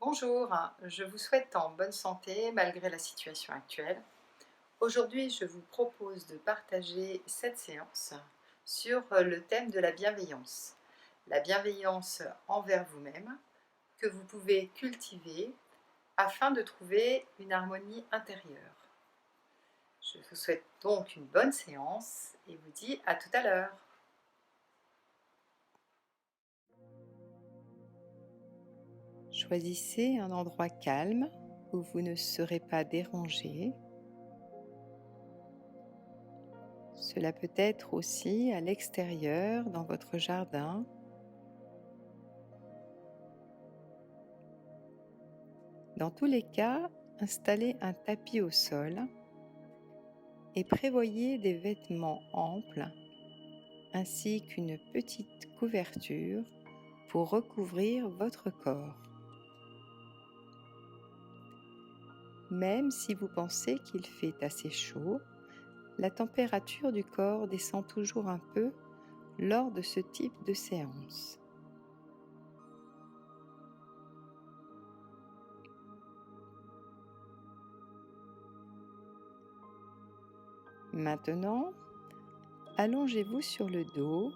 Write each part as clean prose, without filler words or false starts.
Bonjour, je vous souhaite en bonne santé malgré la situation actuelle. Aujourd'hui, je vous propose de partager cette séance sur le thème de la bienveillance. La bienveillance envers vous-même que vous pouvez cultiver afin de trouver une harmonie intérieure. Je vous souhaite donc une bonne séance et vous dis à tout à l'heure. Choisissez un endroit calme où vous ne serez pas dérangé. Cela peut être aussi à l'extérieur, dans votre jardin. Dans tous les cas, installez un tapis au sol et prévoyez des vêtements amples ainsi qu'une petite couverture pour recouvrir votre corps. Même si vous pensez qu'il fait assez chaud, la température du corps descend toujours un peu lors de ce type de séance. Maintenant, allongez-vous sur le dos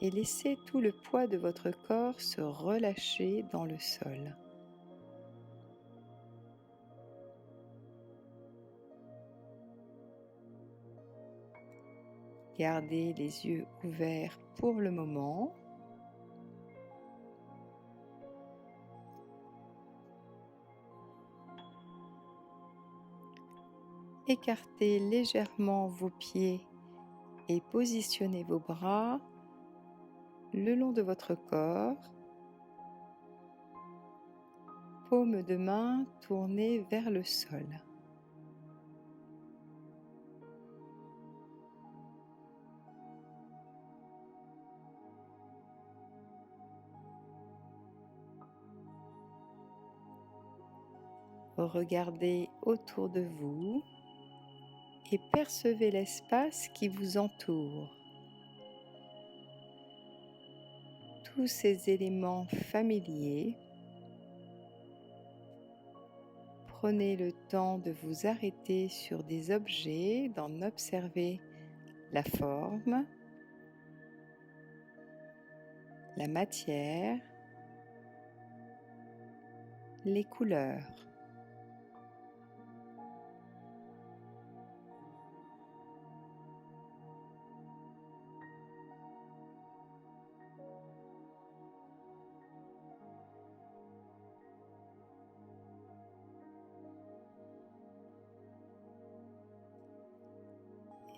et laissez tout le poids de votre corps se relâcher dans le sol. Gardez les yeux ouverts pour le moment. Écartez légèrement vos pieds et positionnez vos bras le long de votre corps. Paume de main tournée vers le sol. Regardez autour de vous et percevez l'espace qui vous entoure. Tous ces éléments familiers. Prenez le temps de vous arrêter sur des objets, d'en observer la forme, la matière, les couleurs.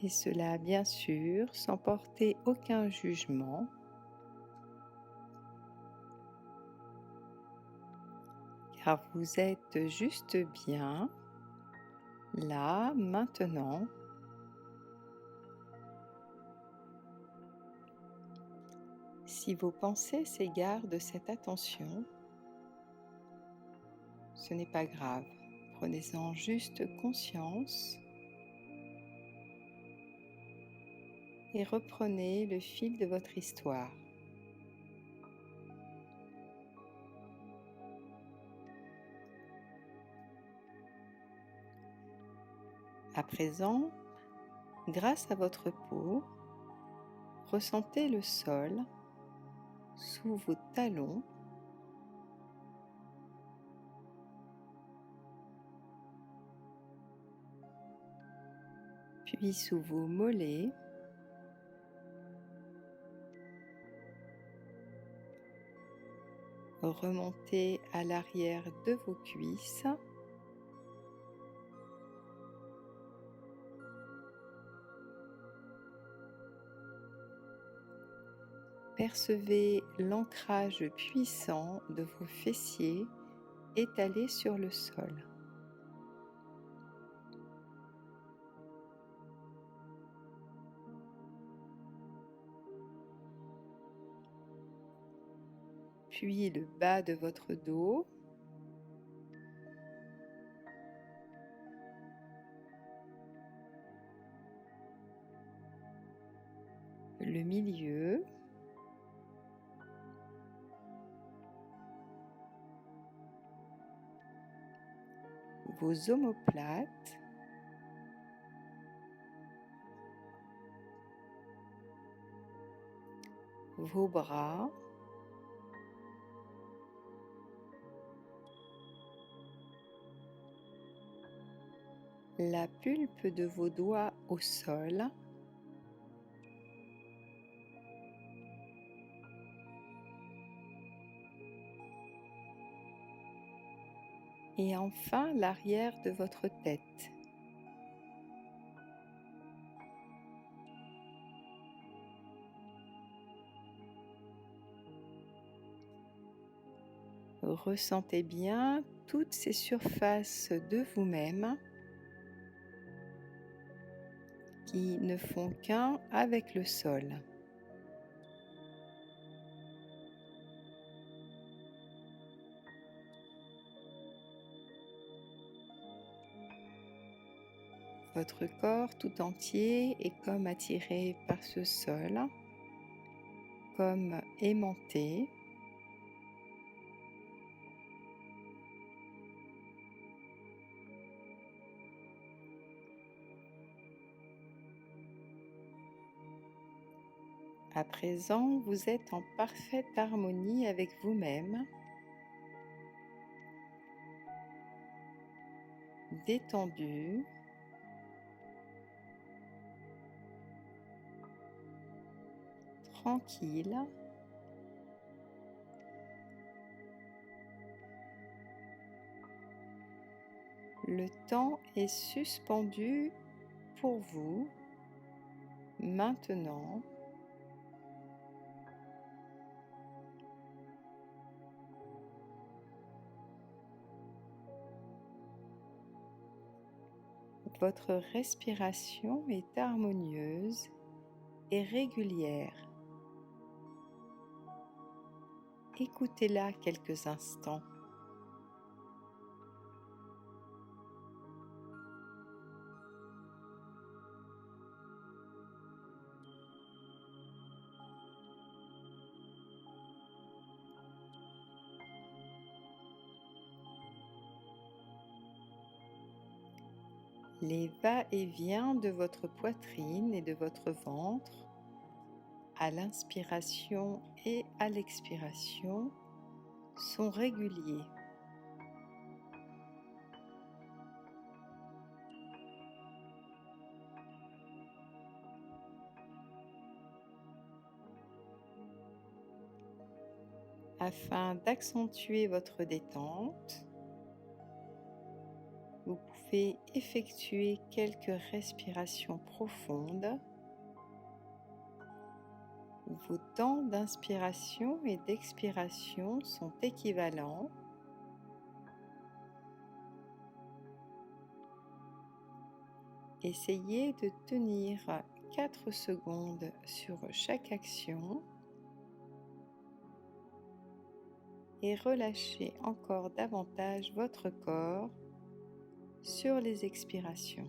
Et cela, bien sûr, sans porter aucun jugement. Car vous êtes juste bien, là, maintenant. Si vos pensées s'égarent de cette attention, ce n'est pas grave. Prenez-en juste conscience et reprenez le fil de votre histoire. À présent, grâce à votre peau, ressentez le sol sous vos talons, puis sous vos mollets, remontez à l'arrière de vos cuisses, percevez l'ancrage puissant de vos fessiers étalés sur le sol. Puis le bas de votre dos, le milieu, vos omoplates, vos bras, la pulpe de vos doigts au sol, et enfin l'arrière de votre tête. Ressentez bien toutes ces surfaces de vous-même qui ne font qu'un avec le sol. Votre corps tout entier est comme attiré par ce sol, comme aimanté. À présent, vous êtes en parfaite harmonie avec vous-même, détendu, tranquille. Le temps est suspendu pour vous, maintenant. Votre respiration est harmonieuse et régulière. Écoutez-la quelques instants. Les va-et-vient de votre poitrine et de votre ventre, à l'inspiration et à l'expiration, sont réguliers. Afin d'accentuer votre détente, vous pouvez effectuer quelques respirations profondes. Vos temps d'inspiration et d'expiration sont équivalents. Essayez de tenir 4 secondes sur chaque action et relâchez encore davantage votre corps sur les expirations.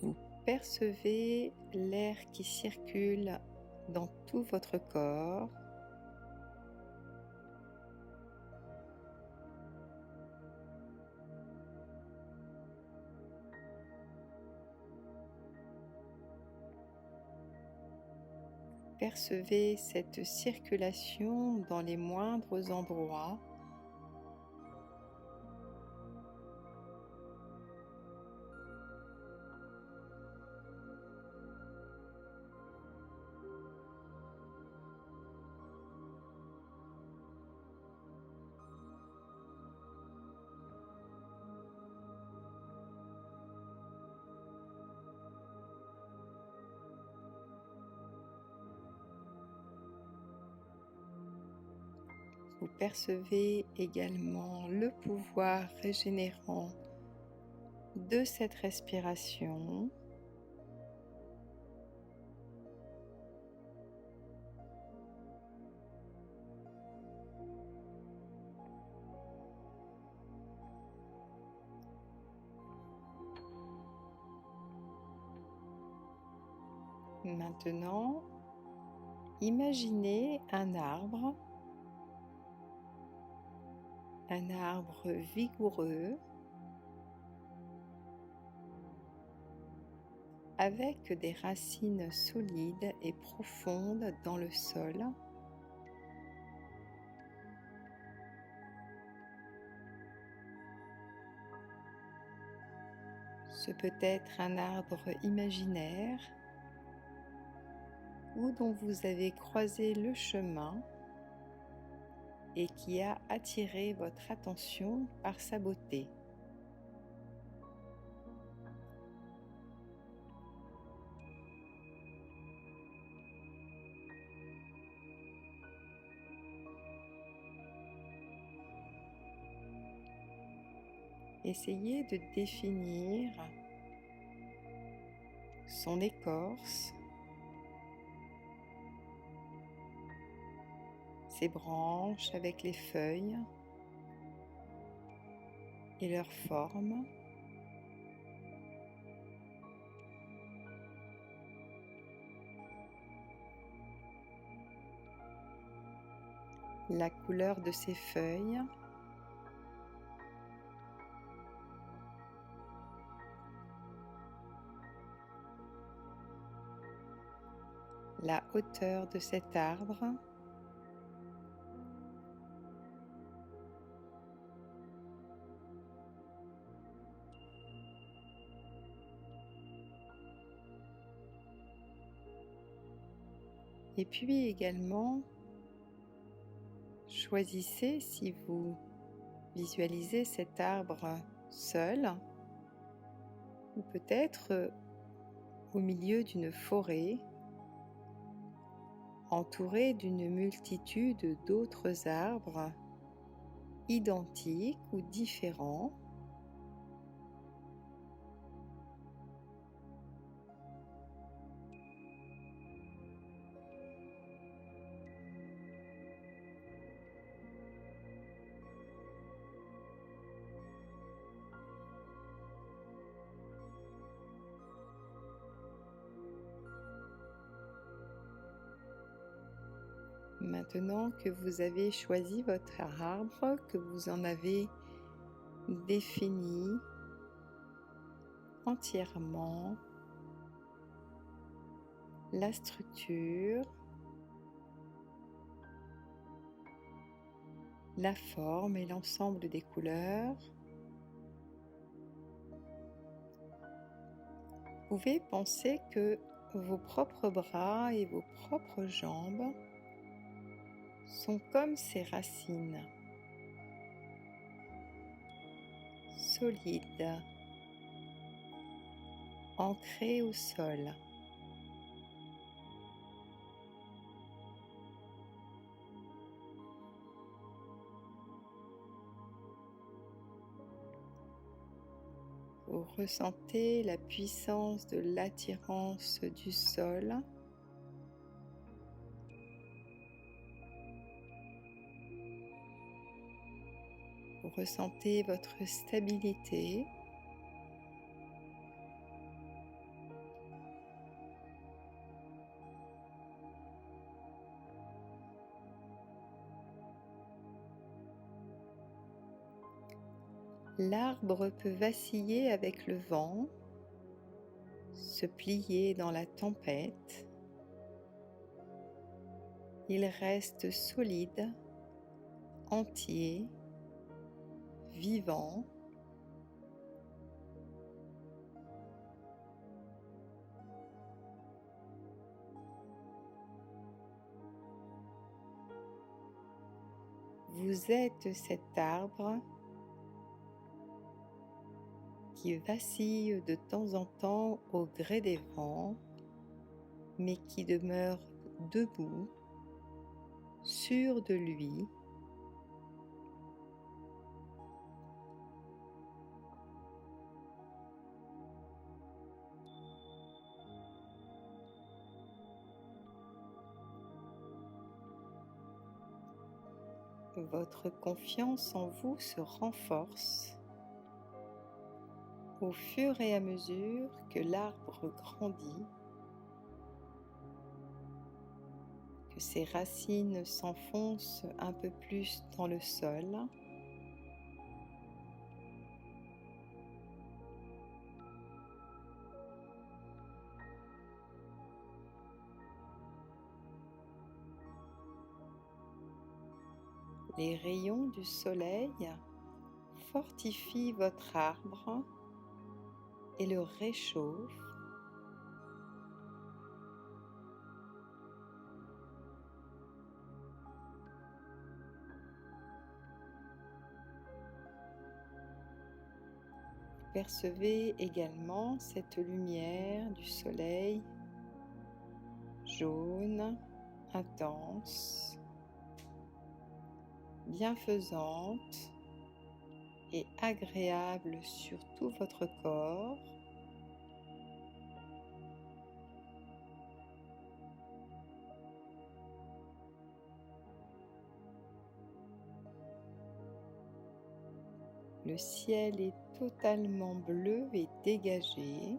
Vous percevez l'air qui circule dans tout votre corps. Percevez cette circulation dans les moindres endroits. Vous vous percevez également le pouvoir régénérant de cette respiration. Maintenant, imaginez un arbre vigoureux avec des racines solides et profondes dans le sol. Ce peut être un arbre imaginaire ou dont vous avez croisé le chemin et qui a attiré votre attention par sa beauté. Essayez de définir son écorce, ses branches avec les feuilles et leur forme. La couleur de ses feuilles. La hauteur de cet arbre. Et puis également, choisissez si vous visualisez cet arbre seul ou peut-être au milieu d'une forêt, entouré d'une multitude d'autres arbres identiques ou différents. Maintenant que vous avez choisi votre arbre, que vous en avez défini entièrement la structure, la forme et l'ensemble des couleurs, vous pouvez penser que vos propres bras et vos propres jambes sont comme ces racines, solides, ancrées au sol. Vous ressentez la puissance de l'attirance du sol. Vous ressentez votre stabilité. L'arbre peut vaciller avec le vent, se plier dans la tempête. Il reste solide, entier, vivant. Vous êtes cet arbre qui vacille de temps en temps au gré des vents, mais qui demeure debout, sûr de lui, Votre confiance en vous se renforce au fur et à mesure que l'arbre grandit, que ses racines s'enfoncent un peu plus dans le sol. Les rayons du soleil fortifient votre arbre et le réchauffent. Percevez également cette lumière du soleil jaune, intense, bienfaisante et agréable sur tout votre corps. Le ciel est totalement bleu et dégagé.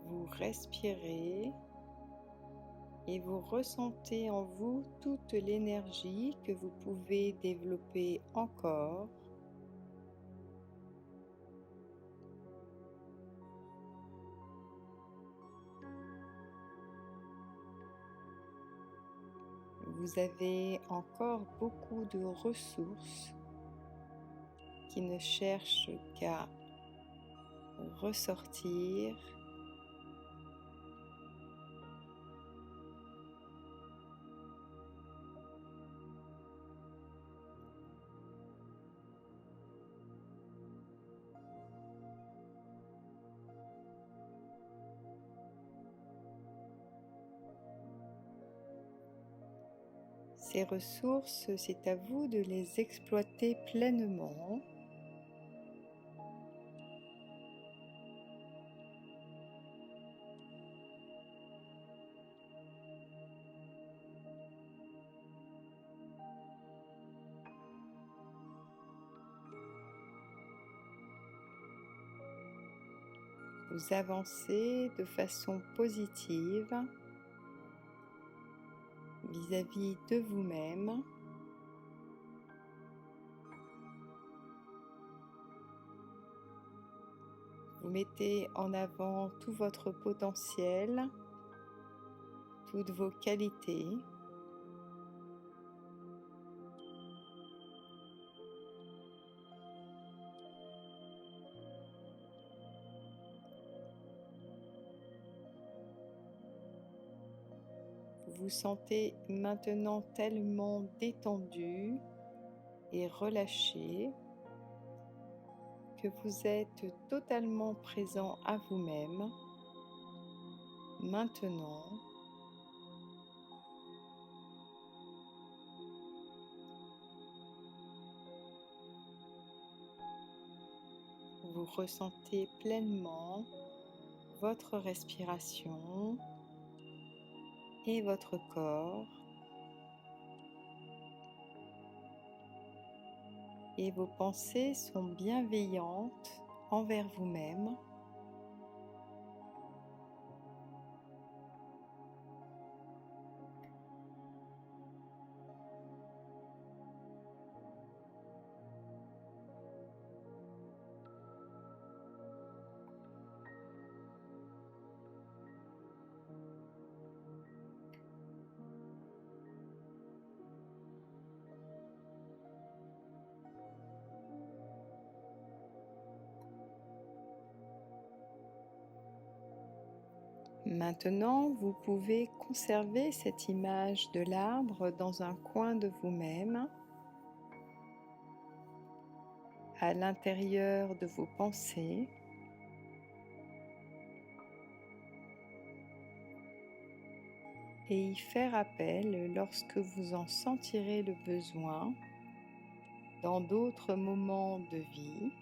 Vous respirez et vous ressentez en vous toute l'énergie que vous pouvez développer encore. Vous avez encore beaucoup de ressources qui ne cherchent qu'à ressortir. Ces ressources, c'est à vous de les exploiter pleinement. Vous avancez de façon positive vis-à-vis de vous-même. Vous mettez en avant tout votre potentiel, toutes vos qualités. Vous vous sentez maintenant tellement détendu et relâché que vous êtes totalement présent à vous-même maintenant. Vous ressentez pleinement votre respiration et votre corps, et vos pensées sont bienveillantes envers vous-même. Maintenant, vous pouvez conserver cette image de l'arbre dans un coin de vous-même, à l'intérieur de vos pensées. et y faire appel lorsque vous en sentirez le besoin dans d'autres moments de vie.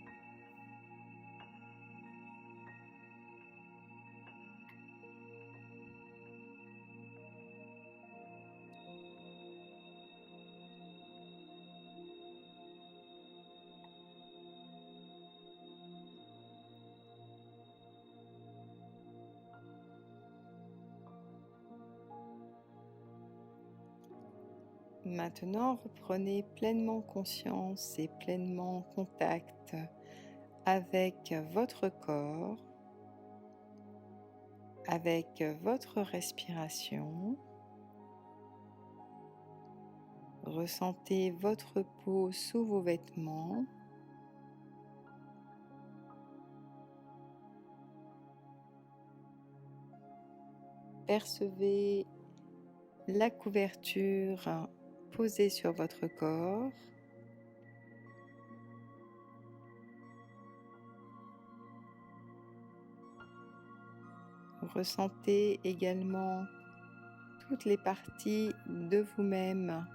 Maintenant, reprenez pleinement conscience et pleinement contact avec votre corps, avec votre respiration. Ressentez votre peau sous vos vêtements. Percevez la couverture posée sur votre corps. Ressentez également toutes les parties de vous-même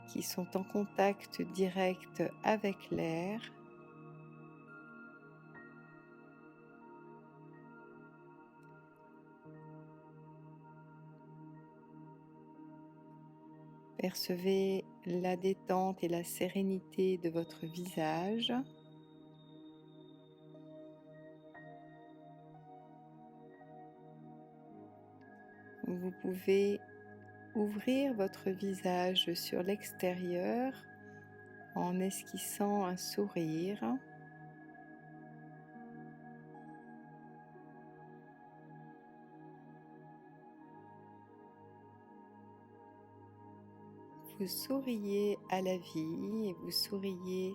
qui sont en contact direct avec l'air. Percevez la détente et la sérénité de votre visage. Vous pouvez ouvrir votre visage sur l'extérieur en esquissant un sourire. Vous souriez à la vie et vous souriez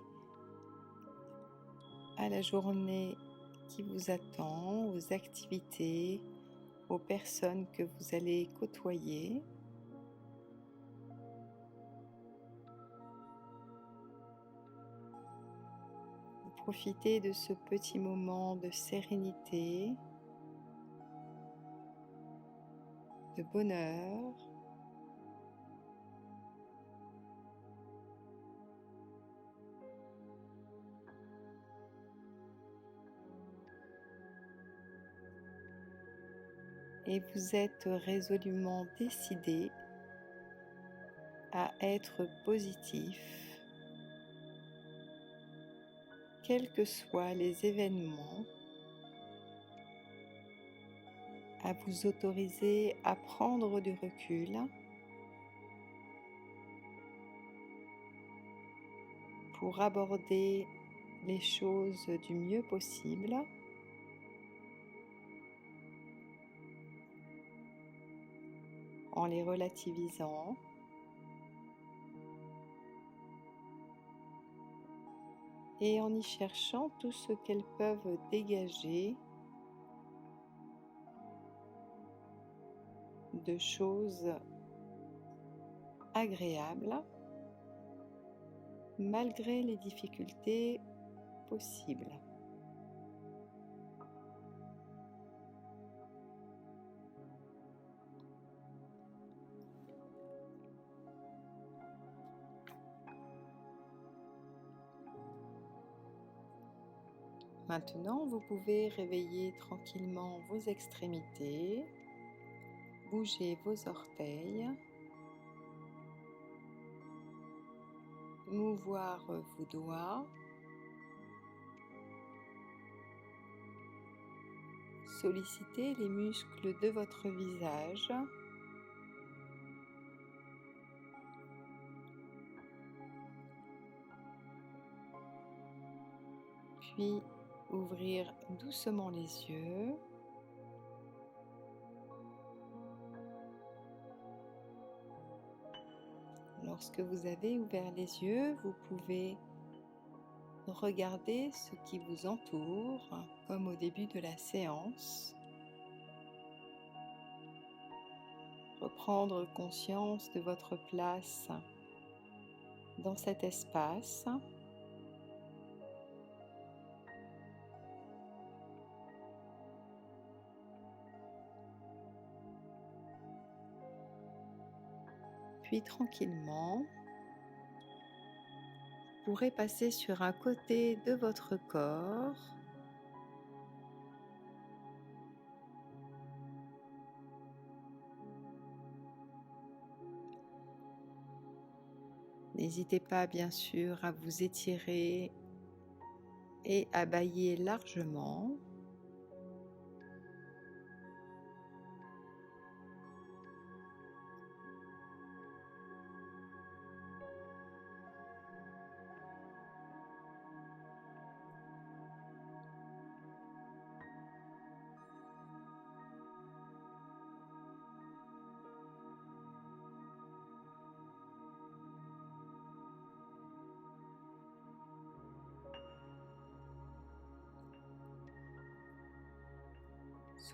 à la journée qui vous attend, aux activités, aux personnes que vous allez côtoyer. Vous profitez de ce petit moment de sérénité, de bonheur. Et vous êtes résolument décidé à être positif, quels que soient les événements, à vous autoriser à prendre du recul pour aborder les choses du mieux possible. En les relativisant, et en y cherchant tout ce qu'elles peuvent dégager de choses agréables malgré les difficultés possibles. Maintenant, vous pouvez réveiller tranquillement vos extrémités, bouger vos orteils, mouvoir vos doigts, solliciter les muscles de votre visage, puis ouvrir doucement les yeux. Lorsque vous avez ouvert les yeux, vous pouvez regarder ce qui vous entoure, comme au début de la séance. Reprendre conscience de votre place dans cet espace. Puis tranquillement, vous pourrez passer sur un côté de votre corps. N'hésitez pas bien sûr à vous étirer et à bâiller largement.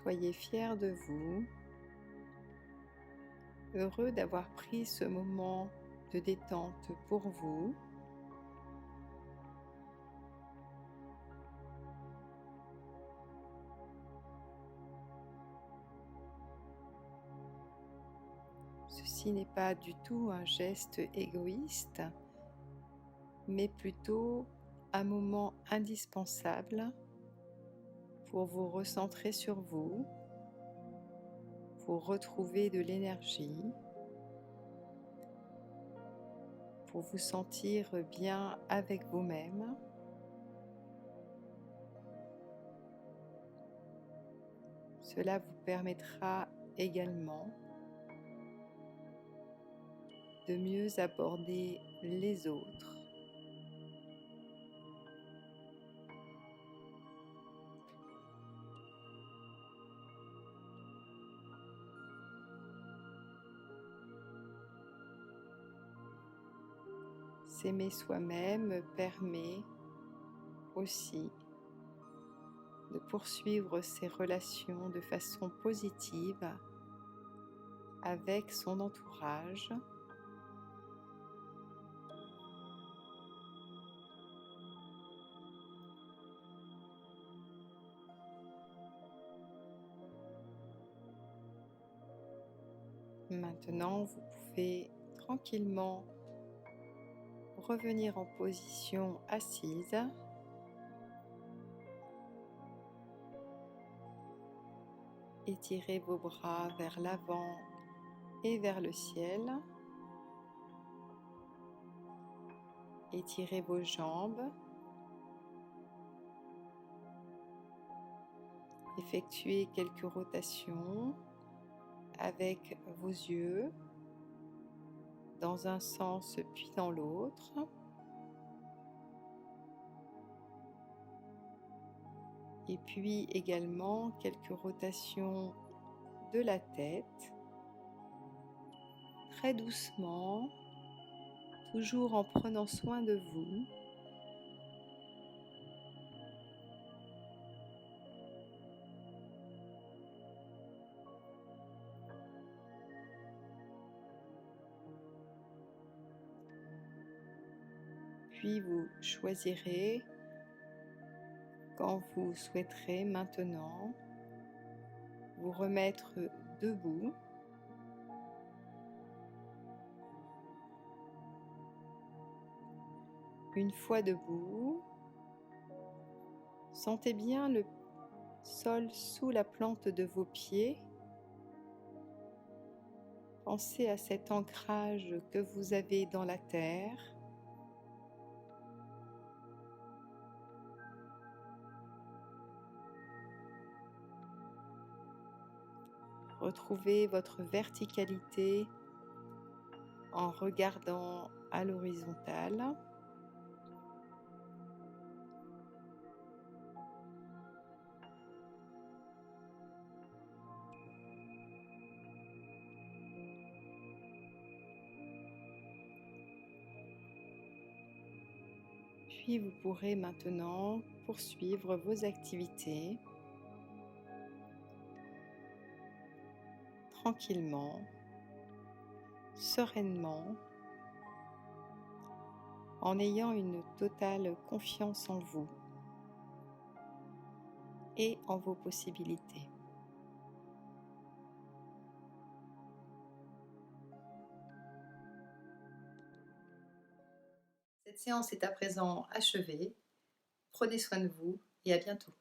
Soyez fiers de vous, heureux d'avoir pris ce moment de détente pour vous. Ceci n'est pas du tout un geste égoïste, mais plutôt un moment indispensable pour vous recentrer sur vous, pour retrouver de l'énergie, pour vous sentir bien avec vous-même. Cela vous permettra également de mieux aborder les autres. S'aimer soi-même permet aussi de poursuivre ses relations de façon positive avec son entourage. Maintenant, vous pouvez tranquillement revenir en position assise. Étirez vos bras vers l'avant et vers le ciel. Étirez vos jambes. Effectuez quelques rotations avec vos yeux dans un sens puis dans l'autre. Et puis également quelques rotations de la tête, très doucement, toujours en prenant soin de vous. Puis vous choisirez, quand vous souhaiterez maintenant, vous remettre debout. Une fois debout, sentez bien le sol sous la plante de vos pieds. Pensez à cet ancrage que vous avez dans la terre. Retrouvez votre verticalité en regardant à l'horizontale. Puis vous pourrez maintenant poursuivre vos activités tranquillement, sereinement, en ayant une totale confiance en vous et en vos possibilités. Cette séance est à présent achevée. Prenez soin de vous et à bientôt.